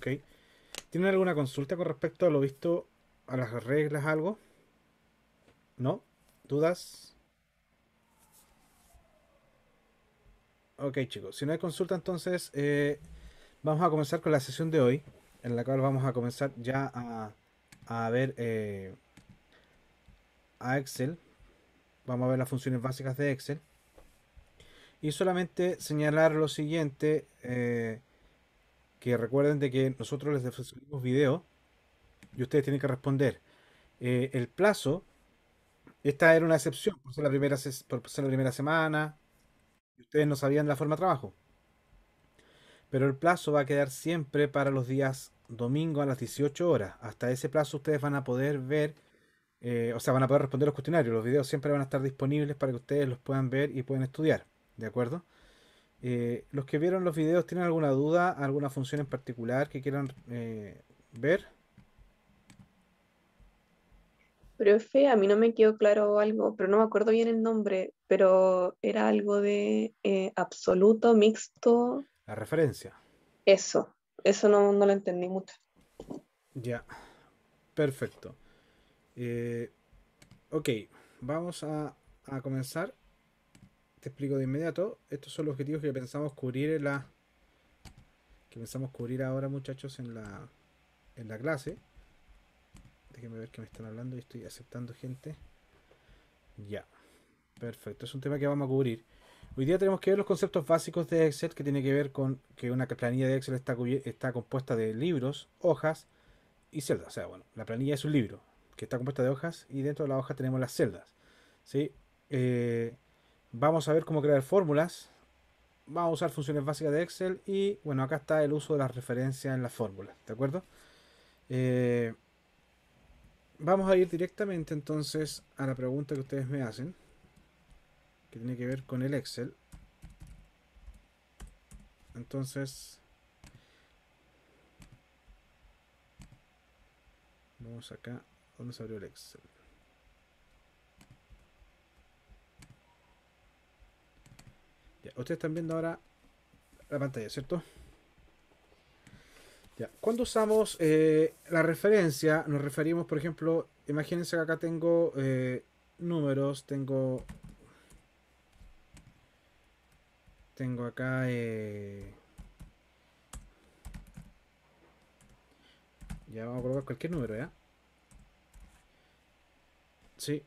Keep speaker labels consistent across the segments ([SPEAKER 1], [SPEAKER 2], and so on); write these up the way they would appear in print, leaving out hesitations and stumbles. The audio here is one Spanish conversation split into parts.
[SPEAKER 1] Ok. ¿Tienen alguna consulta con respecto a lo visto, a las reglas, algo? ¿No? ¿Dudas? Ok, chicos. Si no hay consulta, entonces vamos a comenzar con la sesión de hoy, en la cual vamos a comenzar ya a ver a Excel. Vamos a ver las funciones básicas de Excel. Y solamente señalar lo siguiente, que recuerden de que nosotros les ofrecimos video y ustedes tienen que responder. El plazo, esta era una excepción, por ser la primera semana, y ustedes no sabían la forma de trabajo. Pero el plazo va a quedar siempre para los días domingo a las 18 horas. Hasta ese plazo ustedes van a poder ver, o sea, van a poder responder los cuestionarios. Los videos siempre van a estar disponibles para que ustedes los puedan ver y puedan estudiar. ¿De acuerdo? Los que vieron los videos, ¿tienen alguna duda, alguna función en particular que quieran ver?
[SPEAKER 2] Profe, a mí no me quedó claro algo, pero no me acuerdo bien el nombre, pero era algo de absoluto, mixto,
[SPEAKER 1] La referencia.
[SPEAKER 2] eso no lo entendí mucho.
[SPEAKER 1] Ya, perfecto. Eh, ok, vamos a comenzar. Te explico de inmediato. Estos son los objetivos que pensamos cubrir ahora, muchachos, en la clase. Déjenme ver que me están hablando y estoy aceptando gente. Ya, perfecto. Es un tema que vamos a cubrir. Hoy día tenemos que ver los conceptos básicos de Excel, que tiene que ver con que una planilla de Excel está compuesta de libros, hojas y celdas. O sea, bueno, la planilla es un libro que está compuesta de hojas y dentro de la hoja tenemos las celdas. ¿Sí? Eh, Vamos a ver cómo crear fórmulas. Vamos a usar funciones básicas de Excel y bueno, acá está el uso de las referencias en las fórmulas. ¿De acuerdo? Eh, Vamos a ir directamente entonces a la pregunta que ustedes me hacen, que tiene que ver con el Excel. Entonces, vamos acá, donde se abrió el Excel. Ya, ustedes están viendo ahora la pantalla, ¿cierto? Ya, cuando usamos la referencia, nos referimos, por ejemplo, imagínense que acá tengo números, tengo acá, ya vamos a colocar cualquier número, ¿ya? Sí,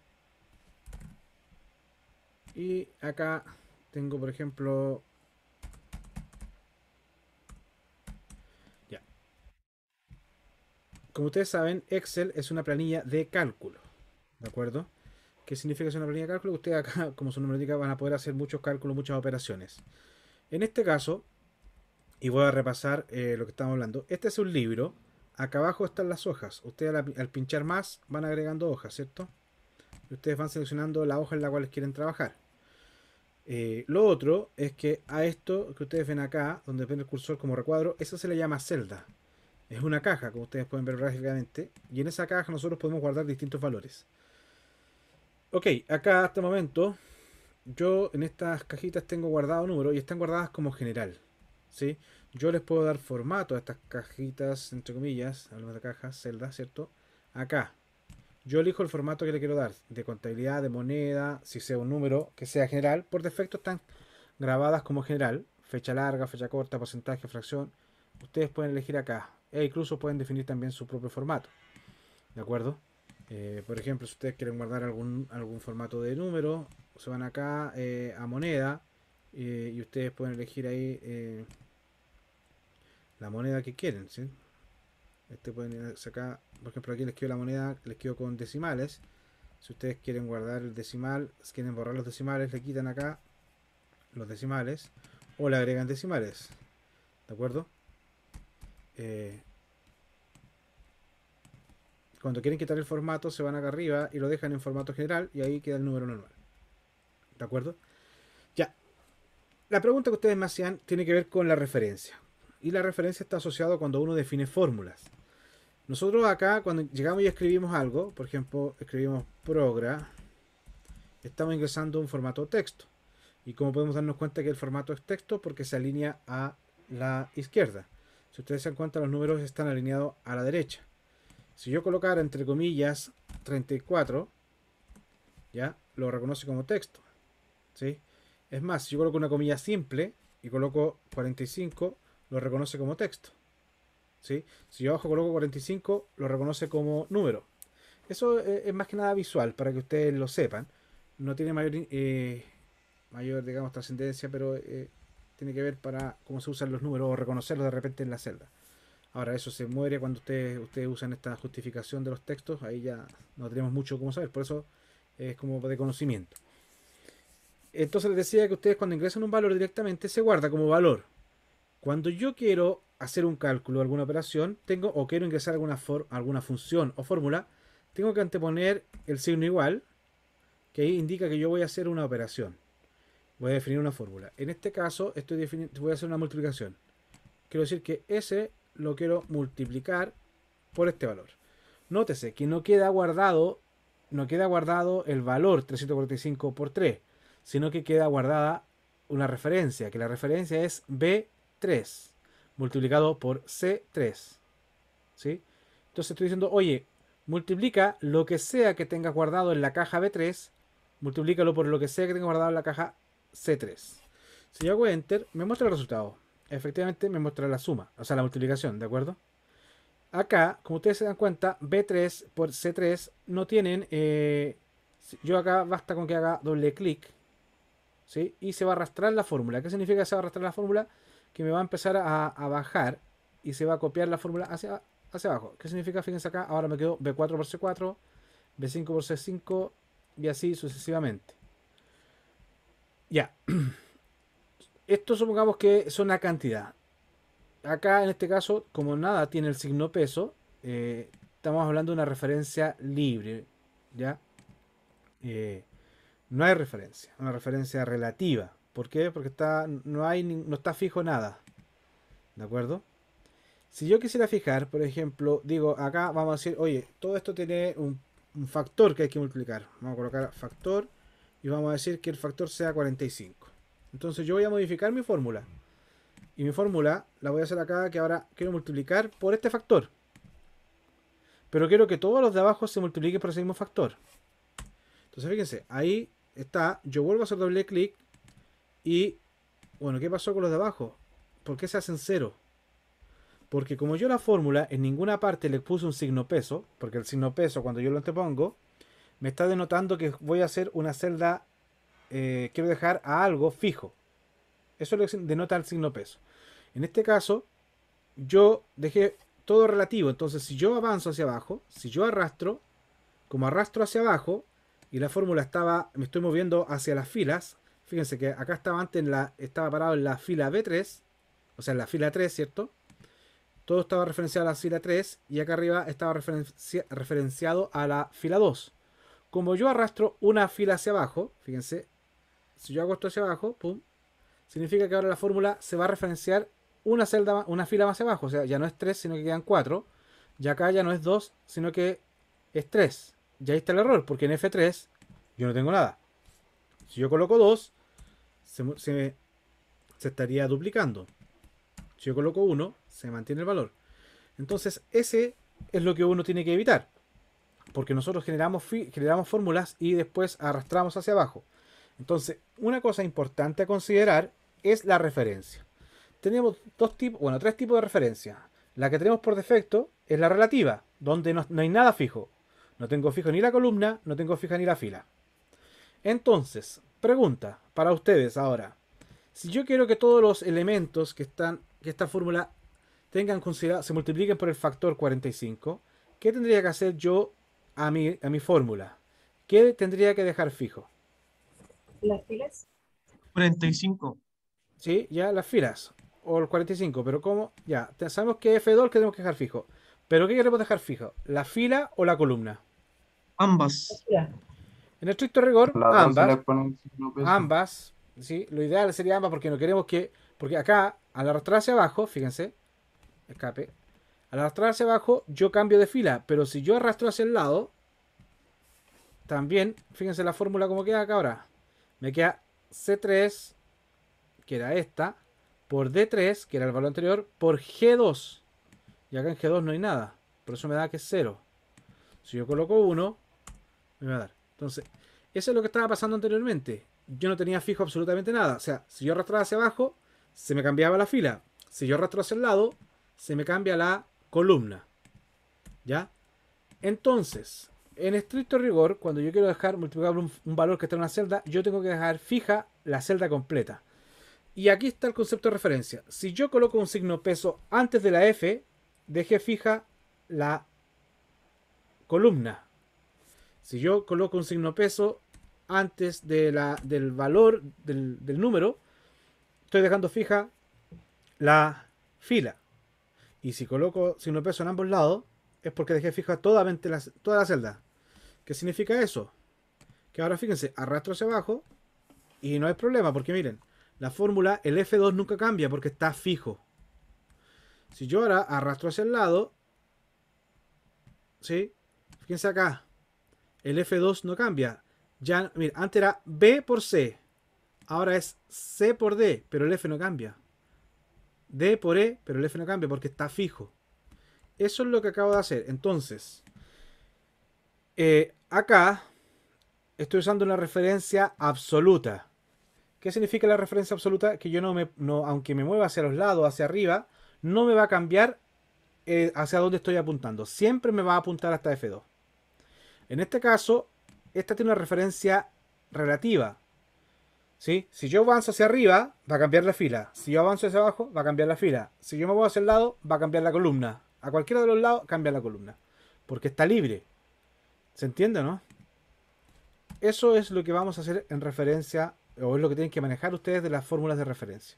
[SPEAKER 1] y acá tengo, por ejemplo, ya, como ustedes saben, Excel es una planilla de cálculo, ¿de acuerdo? ¿Qué significa que es una planilla de cálculo? Ustedes acá, como su nombre indica, van a poder hacer muchos cálculos, muchas operaciones. En este caso, y voy a repasar lo que estamos hablando, este es un libro, acá abajo están las hojas. Ustedes al pinchar más van agregando hojas, ¿cierto? Y ustedes van seleccionando la hoja en la cual quieren trabajar. Lo otro es que a esto que ustedes ven acá, donde ven el cursor como recuadro, eso se le llama celda. Es una caja, como ustedes pueden ver gráficamente, y en esa caja nosotros podemos guardar distintos valores. Ok, acá hasta el momento, yo en estas cajitas tengo guardado números y están guardadas como general. ¿Sí? Yo les puedo dar formato a estas cajitas, entre comillas, hablamos de cajas, celdas, ¿cierto? Acá. Yo elijo el formato que le quiero dar, de contabilidad, de moneda, si sea un número que sea general. Por defecto están grabadas como general, fecha larga, fecha corta, porcentaje, fracción. Ustedes pueden elegir acá e incluso pueden definir también su propio formato. ¿De acuerdo? Por ejemplo, si ustedes quieren guardar algún formato de número, se van acá a moneda y ustedes pueden elegir ahí la moneda que quieren. ¿Sí? Pueden sacar, por ejemplo, aquí les quiero la moneda, les quiero con decimales. Si ustedes quieren guardar el decimal, si quieren borrar los decimales, le quitan acá los decimales o le agregan decimales. ¿De acuerdo? Eh, Cuando quieren quitar el formato, se van acá arriba y lo dejan en formato general y ahí queda el número normal. ¿De acuerdo? Ya, la pregunta que ustedes me hacían tiene que ver con la referencia. Y la referencia está asociada cuando uno define fórmulas. Nosotros acá, cuando llegamos y escribimos algo, por ejemplo, escribimos progra, estamos ingresando un formato texto. Y como podemos darnos cuenta que el formato es texto porque se alinea a la izquierda. Si ustedes se dan cuenta, los números están alineados a la derecha. Si yo colocara entre comillas 34, ya lo reconoce como texto, ¿sí? Es más, si yo coloco una comilla simple y coloco 45, lo reconoce como texto, ¿sí? Si yo abajo coloco 45, lo reconoce como número. Eso es más que nada visual, para que ustedes lo sepan. No tiene mayor digamos, trascendencia, pero tiene que ver para cómo se usan los números o reconocerlos de repente en la celda. Ahora, eso se muere cuando ustedes usan esta justificación de los textos. Ahí ya no tenemos mucho como saber. Por eso es como de conocimiento. Entonces les decía que ustedes cuando ingresan un valor directamente se guarda como valor. Cuando yo quiero hacer un cálculo, alguna operación, o quiero ingresar alguna función o fórmula, tengo que anteponer el signo igual, que ahí indica que yo voy a hacer una operación. Voy a definir una fórmula. En este caso voy a hacer una multiplicación. Quiero decir que S lo quiero multiplicar por este valor. Nótese que no queda guardado el valor 345 por 3, sino que queda guardada una referencia, que la referencia es B3 multiplicado por C3. ¿Sí? Entonces estoy diciendo, oye, multiplica lo que sea que tengas guardado en la caja B3, multiplícalo por lo que sea que tengas guardado en la caja C3. Si yo hago Enter, me muestra el resultado. Efectivamente me muestra la suma, o sea, la multiplicación, ¿de acuerdo? Acá, como ustedes se dan cuenta, B3 por C3 no tienen... yo acá basta con que haga doble clic, ¿sí? Y se va a arrastrar la fórmula. ¿Qué significa que se va a arrastrar la fórmula? Que me va a empezar a bajar y se va a copiar la fórmula hacia abajo. ¿Qué significa? Fíjense acá, ahora me quedo B4 por C4, B5 por C5 y así sucesivamente. Ya. Esto supongamos que es una cantidad. Acá en este caso, como nada tiene el signo peso, estamos hablando de una referencia libre, ¿ya? No hay referencia, una referencia relativa. ¿Por qué? Porque no está fijo nada, ¿de acuerdo? Si yo quisiera fijar, por ejemplo, digo, acá vamos a decir, oye, todo esto tiene un factor que hay que multiplicar. Vamos a colocar factor y vamos a decir que el factor sea 45. Entonces yo voy a modificar mi fórmula. Y mi fórmula la voy a hacer acá, que ahora quiero multiplicar por este factor. Pero quiero que todos los de abajo se multipliquen por ese mismo factor. Entonces fíjense, ahí está, yo vuelvo a hacer doble clic y, bueno, ¿qué pasó con los de abajo? ¿Por qué se hacen cero? Porque como yo la fórmula en ninguna parte le puse un signo peso, porque el signo peso cuando yo lo antepongo, me está denotando que voy a hacer una celda, quiero dejar a algo fijo. Eso es lo que denota el signo peso. En este caso, yo dejé todo relativo. Entonces, si yo avanzo hacia abajo, si yo arrastro, como arrastro hacia abajo, y la fórmula me estoy moviendo hacia las filas, fíjense que acá estaba antes, estaba parado en la fila B3, o sea, en la fila 3, ¿cierto? Todo estaba referenciado a la fila 3, y acá arriba estaba referenciado a la fila 2. Como yo arrastro una fila hacia abajo, fíjense, si yo hago esto hacia abajo, pum, significa que ahora la fórmula se va a referenciar una fila más abajo. O sea, ya no es 3, sino que quedan 4. Y acá ya no es 2, sino que es 3. Y ahí está el error, porque en F3 yo no tengo nada. Si yo coloco 2, se estaría duplicando. Si yo coloco 1, se mantiene el valor. Entonces, ese es lo que uno tiene que evitar. Porque nosotros generamos fórmulas y después arrastramos hacia abajo. Entonces, una cosa importante a considerar es la referencia. Tenemos tres tipos de referencia. La que tenemos por defecto es la relativa, donde no hay nada fijo. No tengo fijo ni la columna, no tengo fija ni la fila. Entonces, pregunta para ustedes ahora. Si yo quiero que todos los elementos que esta fórmula se multipliquen por el factor 45, ¿qué tendría que hacer yo a mi fórmula? ¿Qué tendría que dejar fijo?
[SPEAKER 2] Las filas.
[SPEAKER 3] 45.
[SPEAKER 1] ¿Sí? Ya las filas. O el 45. Pero ¿cómo? Ya. Sabemos que F2 que tenemos que dejar fijo. ¿Pero qué queremos dejar fijo? ¿La fila o la columna?
[SPEAKER 3] Ambas.
[SPEAKER 1] En estricto rigor,
[SPEAKER 4] Las dos se
[SPEAKER 1] ambas.
[SPEAKER 4] le ponen signo peso.
[SPEAKER 1] Ambas. ¿Sí? Lo ideal sería ambas porque no queremos que... Porque acá, al arrastrar hacia abajo, fíjense. Escape. Al arrastrar hacia abajo, yo cambio de fila. Pero si yo arrastro hacia el lado, también, fíjense la fórmula como queda acá ahora. Me queda C3, que era esta, por D3, que era el valor anterior, por G2. Y acá en G2 no hay nada. Por eso me da que es 0. Si yo coloco 1, me va a dar. Entonces, eso es lo que estaba pasando anteriormente. Yo no tenía fijo absolutamente nada. O sea, si yo arrastraba hacia abajo, se me cambiaba la fila. Si yo arrastro hacia el lado, se me cambia la columna. ¿Ya? Entonces, en estricto rigor, cuando yo quiero dejar multiplicar un valor que está en una celda, yo tengo que dejar fija la celda completa. Y aquí está el concepto de referencia. Si yo coloco un signo peso antes de la F, dejé fija la columna. Si yo coloco un signo peso antes del valor del número, estoy dejando fija la fila. Y si coloco signo peso en ambos lados, es porque dejé fija toda la celda. ¿Qué significa eso? Que ahora fíjense, arrastro hacia abajo y no hay problema, porque miren, la fórmula, el F2 nunca cambia porque está fijo. Si yo ahora arrastro hacia el lado, ¿sí? Fíjense acá, el F2 no cambia. Ya, mira, antes era B por C, ahora es C por D, pero el F no cambia. D por E, pero el F no cambia porque está fijo. Eso es lo que acabo de hacer. Entonces, acá estoy usando una referencia absoluta. ¿Qué significa la referencia absoluta? Que yo aunque me mueva hacia los lados, hacia arriba, no me va a cambiar hacia dónde estoy apuntando. Siempre me va a apuntar hasta F2. En este caso, esta tiene una referencia relativa. ¿Sí? Si yo avanzo hacia arriba, va a cambiar la fila. Si yo avanzo hacia abajo, va a cambiar la fila. Si yo me voy hacia el lado, va a cambiar la columna. A cualquiera de los lados, cambia la columna. Porque está libre. ¿Se entiende, no? Eso es lo que vamos a hacer en referencia, o es lo que tienen que manejar ustedes de las fórmulas de referencia.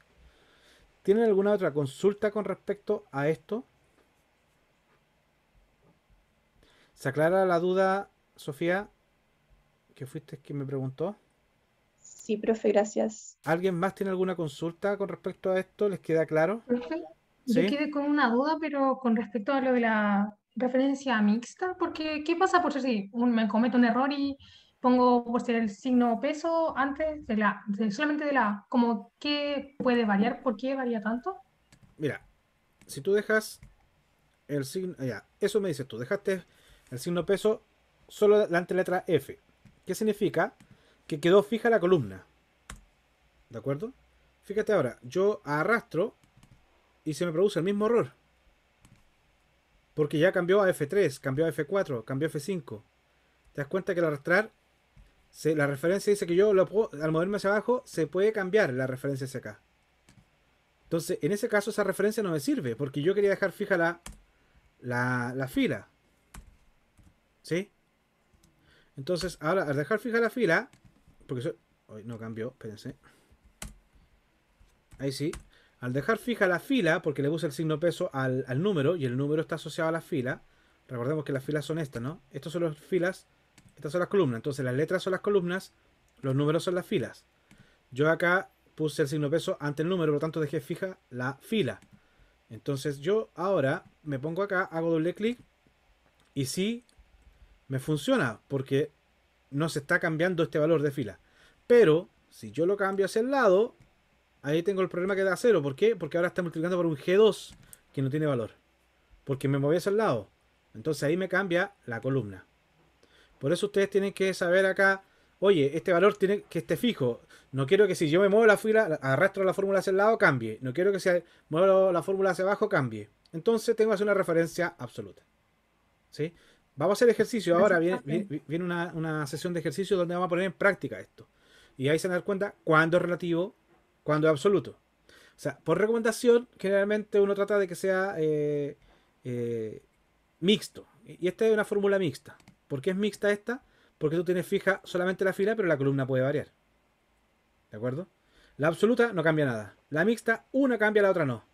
[SPEAKER 1] ¿Tienen alguna otra consulta con respecto a esto? ¿Se aclara la duda, Sofía, que fuiste quien me preguntó?
[SPEAKER 2] Sí, profe, gracias.
[SPEAKER 1] ¿Alguien más tiene alguna consulta con respecto a esto? ¿Les queda claro?
[SPEAKER 4] Profe, yo
[SPEAKER 1] ¿Sí?
[SPEAKER 4] quedé con una duda, pero con respecto a lo de la referencia mixta, porque ¿qué pasa por si me cometo un error y pongo pues, el signo peso antes solamente de la, como qué puede variar, por qué varía tanto?
[SPEAKER 1] Mira, si tú dejas el signo, ya, eso me dices tú, dejaste el signo peso solo la anteletra F. ¿Qué significa? Que quedó fija la columna. ¿De acuerdo? Fíjate ahora, yo arrastro y se me produce el mismo error. Porque ya cambió a F3, cambió a F4, cambió a F5. ¿Te das cuenta que al arrastrar, la referencia dice que yo al moverme hacia abajo, se puede cambiar la referencia hacia acá? Entonces, en ese caso, esa referencia no me sirve, porque yo quería dejar fija la fila. ¿Sí? Entonces, ahora, al dejar fija la fila, porque eso... Hoy no cambió, espérense. Ahí sí. Al dejar fija la fila, porque le puse el signo peso al número, y el número está asociado a la fila. Recordemos que las filas son estas, ¿no? Estas son las filas, estas son las columnas. Entonces las letras son las columnas, los números son las filas. Yo acá puse el signo peso ante el número, por lo tanto dejé fija la fila. Entonces yo ahora me pongo acá, hago doble clic, y sí me funciona, porque no se está cambiando este valor de fila. Pero si yo lo cambio hacia el lado, ahí tengo el problema que da 0. ¿Por qué? Porque ahora está multiplicando por un G2 que no tiene valor. Porque me moví hacia el lado. Entonces ahí me cambia la columna. Por eso ustedes tienen que saber acá, oye, este valor tiene que esté fijo. No quiero que si yo me muevo la fila, arrastro la fórmula hacia el lado, cambie. No quiero que si muevo la fórmula hacia abajo, cambie. Entonces tengo que hacer una referencia absoluta. ¿Sí? Vamos a hacer ejercicio. Ahora viene una sesión de ejercicio donde vamos a poner en práctica esto. Y ahí se van a dar cuenta cuándo es relativo, cuándo es absoluto. O sea, por recomendación, generalmente uno trata de que sea mixto. Y esta es una fórmula mixta. ¿Por qué es mixta esta? Porque tú tienes fija solamente la fila, pero la columna puede variar. ¿De acuerdo? La absoluta no cambia nada. La mixta, una cambia, la otra no.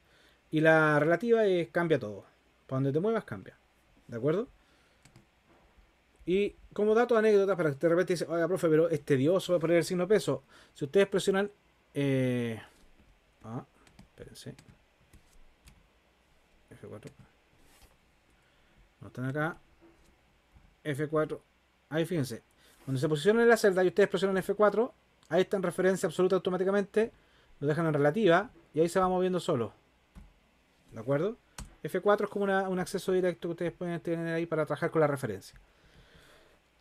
[SPEAKER 1] Y la relativa cambia todo. Para donde te muevas, cambia. ¿De acuerdo? Y como dato anécdota, para que de repente dice, oiga, profe, pero es tedioso poner el signo peso. Si ustedes presionan... espérense. F4. No están acá. F4. Ahí fíjense. Cuando se posicionan en la celda y ustedes presionan F4, ahí está en referencia absoluta automáticamente. Lo dejan en relativa. y ahí se va moviendo solo. ¿De acuerdo? F4 es como un acceso directo que ustedes pueden tener ahí para trabajar con la referencia.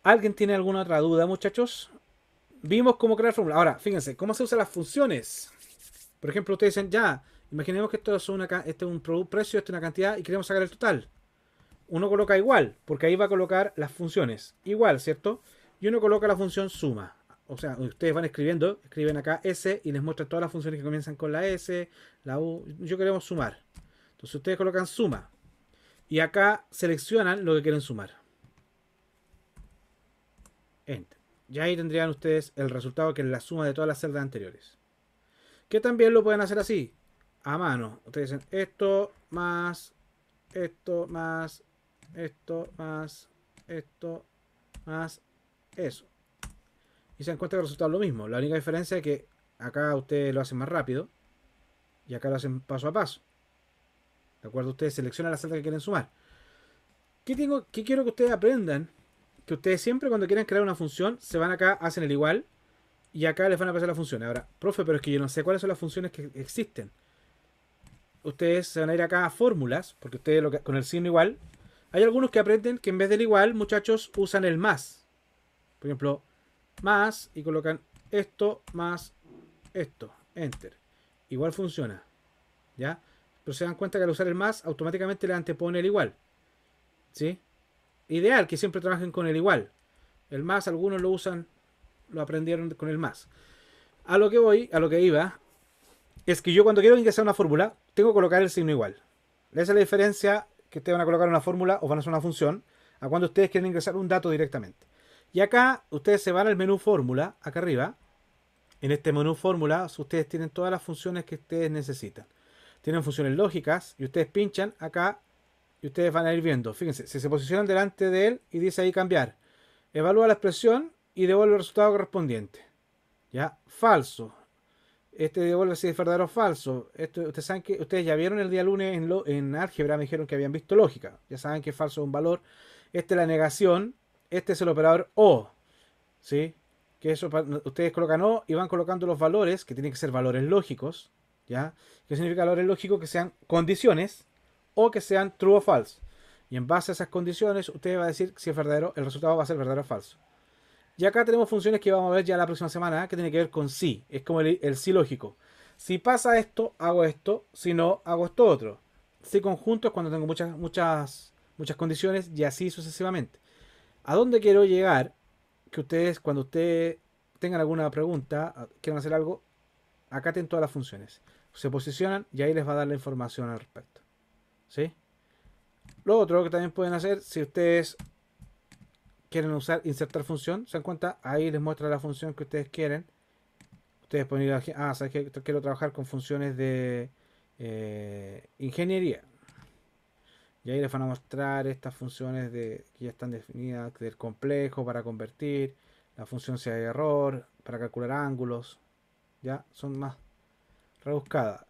[SPEAKER 1] ¿Alguien tiene alguna otra duda, muchachos? Vimos cómo crear fórmula. Ahora, fíjense, ¿cómo se usan las funciones? Por ejemplo, ustedes dicen, ya, imaginemos que esto es un precio, esto es una cantidad y queremos sacar el total. Uno coloca igual, porque ahí va a colocar las funciones. Igual, ¿cierto? Y uno coloca la función suma. O sea, ustedes van escribiendo, escriben acá S y les muestra todas las funciones que comienzan con la S, la U. Yo queremos sumar. Entonces ustedes colocan suma. Y acá seleccionan lo que quieren sumar. Enter. Y ahí tendrían ustedes el resultado, que es la suma de todas las celdas anteriores. Que también lo pueden hacer así, a mano. Ustedes dicen esto más, esto más, esto más, esto más, eso. Y se dan cuenta que el resultado es lo mismo. La única diferencia es que acá ustedes lo hacen más rápido y acá lo hacen paso a paso. ¿De acuerdo? Ustedes seleccionan la celda que quieren sumar. ¿Qué quiero que ustedes aprendan? Que ustedes siempre cuando quieran crear una función, se van acá, hacen el igual y acá les van a pasar las funciones. Ahora, profe, pero es que yo no sé cuáles son las funciones que existen. Ustedes se van a ir acá a fórmulas, porque ustedes con el signo igual. Hay algunos que aprenden que en vez del igual, muchachos, usan el más. Por ejemplo, más y colocan esto más esto. Enter. Igual funciona. ¿Ya? Pero se dan cuenta que al usar el más, automáticamente le antepone el igual. ¿Sí? Ideal que siempre trabajen con el igual. El más, algunos lo usan, lo aprendieron con el más. A lo que iba, es que yo cuando quiero ingresar una fórmula, tengo que colocar el signo igual. Esa es la diferencia, que ustedes van a colocar una fórmula o van a hacer una función, a cuando ustedes quieren ingresar un dato directamente. Y acá, ustedes se van al menú fórmula, acá arriba. En este menú fórmula, ustedes tienen todas las funciones que ustedes necesitan. Tienen funciones lógicas, y ustedes pinchan acá, y ustedes van a ir viendo. Fíjense, si se posicionan delante de él, y dice ahí cambiar. Evalúa la expresión, y devuelve el resultado correspondiente. ¿Ya? Falso. Este devuelve si es verdadero o falso. Ustedes saben que ustedes ya vieron el día lunes en álgebra, me dijeron que habían visto lógica. Ya saben que falso es un valor. Este es la negación. Este es el operador O. ¿Sí? Que eso ustedes colocan O y van colocando los valores, que tienen que ser valores lógicos. ¿Ya? ¿Qué significa valores lógicos? Que sean condiciones o que sean true o false. Y en base a esas condiciones, usted va a decir si es verdadero, el resultado va a ser verdadero o falso. Y acá tenemos funciones que vamos a ver ya la próxima semana, que tiene que ver con sí. Es como el sí lógico. Si pasa esto, hago esto. Si no, hago esto otro. Sí conjunto es cuando tengo muchas condiciones y así sucesivamente. ¿A dónde quiero llegar? Que ustedes, cuando ustedes tengan alguna pregunta, quieran hacer algo, acá tienen todas las funciones. Se posicionan y ahí les va a dar la información al respecto. ¿Sí? Lo otro que también pueden hacer, si ustedes quieren usar insertar función, se dan cuenta, ahí les muestra la función que ustedes quieren. Ustedes pueden ir a, ¿sabes qué? Quiero trabajar con funciones de ingeniería. Y ahí les van a mostrar estas funciones que ya están definidas, del complejo para convertir, la función si hay error, para calcular ángulos. Ya, son más rebuscadas.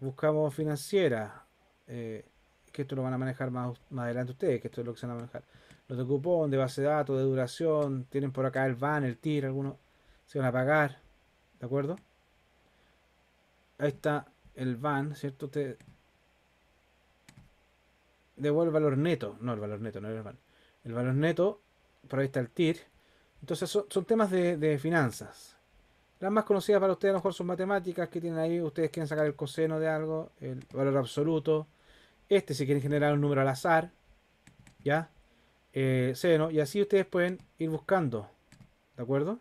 [SPEAKER 1] Buscamos financiera, que esto lo van a manejar más adelante ustedes, que esto es lo que se van a manejar. Los de cupón, de base de datos, de duración, tienen por acá el VAN, el TIR, algunos se van a pagar, ¿de acuerdo? Ahí está el VAN, ¿cierto? Te devuelve el valor neto, no el valor neto, no el VAN. El valor neto, por ahí está el TIR. Entonces son temas de finanzas. Las más conocidas para ustedes a lo mejor son matemáticas, que tienen ahí, ustedes quieren sacar el coseno de algo, el valor absoluto. Si quieren generar un número al azar, ¿ya? Seno, y así ustedes pueden ir buscando, ¿de acuerdo?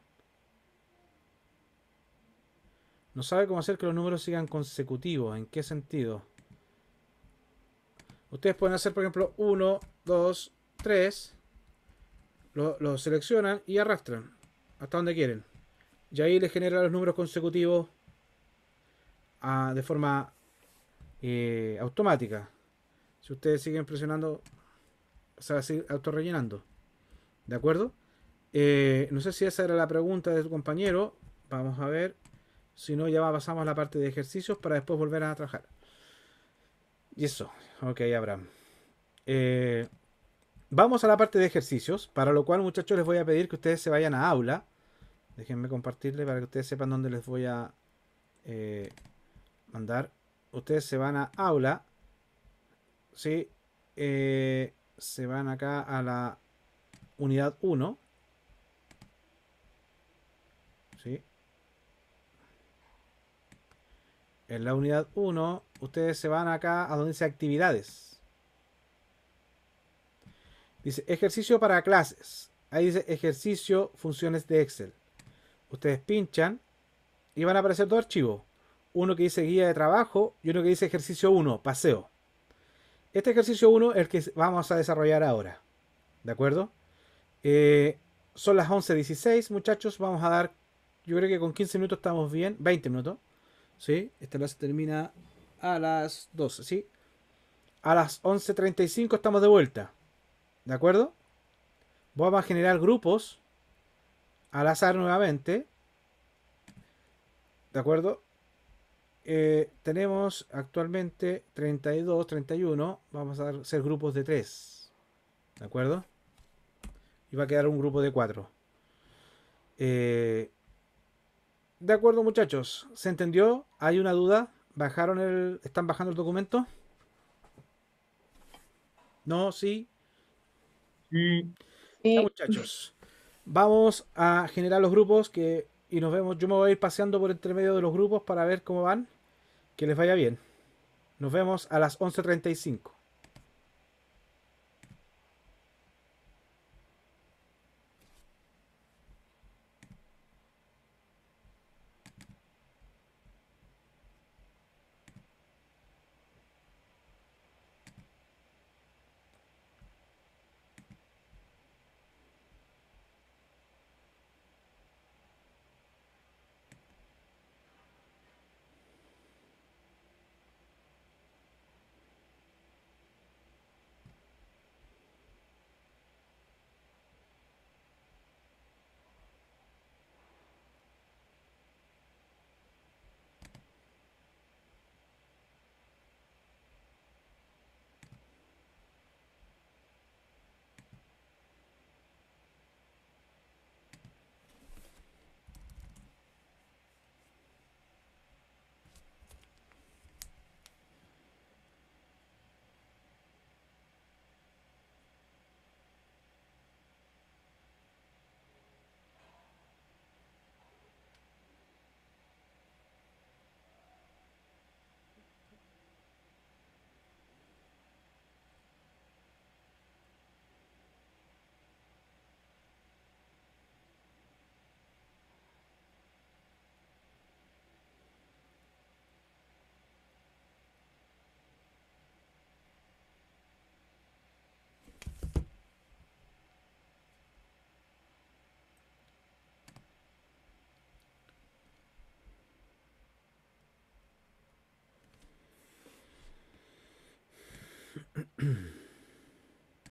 [SPEAKER 1] No sabe cómo hacer que los números sigan consecutivos. ¿En qué sentido? Ustedes pueden hacer, por ejemplo, 1, 2, 3. Lo seleccionan y arrastran hasta donde quieren. Y ahí les genera los números consecutivos de forma automática. Si ustedes siguen presionando, se va a seguir autorrellenando. ¿De acuerdo? No sé si esa era la pregunta de tu compañero. Vamos a ver. Si no, ya pasamos a la parte de ejercicios para después volver a trabajar. Y eso. Ok, Abraham. Vamos a la parte de ejercicios. Para lo cual, muchachos, les voy a pedir que ustedes se vayan a aula. Déjenme compartirles para que ustedes sepan dónde les voy a mandar. Ustedes se van a aula. ¿Sí? Se van acá a la unidad 1. ¿Sí? En la unidad 1, ustedes se van acá a donde dice actividades. Dice ejercicio para clases. Ahí dice ejercicio, funciones de Excel. Ustedes pinchan y van a aparecer dos archivos. Uno que dice guía de trabajo y uno que dice ejercicio 1, paseo. Este ejercicio 1 es el que vamos a desarrollar ahora. ¿De acuerdo? Son las 11:16, muchachos. Vamos a dar, yo creo que con 15 minutos estamos bien. 20 minutos. ¿Sí? Esta clase termina a las 12, ¿sí? A las 11:35 estamos de vuelta. ¿De acuerdo? Vamos a generar grupos al azar nuevamente. ¿De acuerdo? Tenemos actualmente 32, 31. Vamos a hacer grupos de 3. ¿De acuerdo? Y va a quedar un grupo de 4. De acuerdo, muchachos. ¿Se entendió? ¿Hay una duda? ¿Están bajando el documento? ¿No? ¿Sí?
[SPEAKER 3] Sí.
[SPEAKER 1] Ya,
[SPEAKER 2] Sí,
[SPEAKER 1] muchachos. Vamos a generar los grupos y nos vemos. Yo me voy a ir paseando por entre medio de los grupos para ver cómo van. Que les vaya bien. Nos vemos a las 11:35.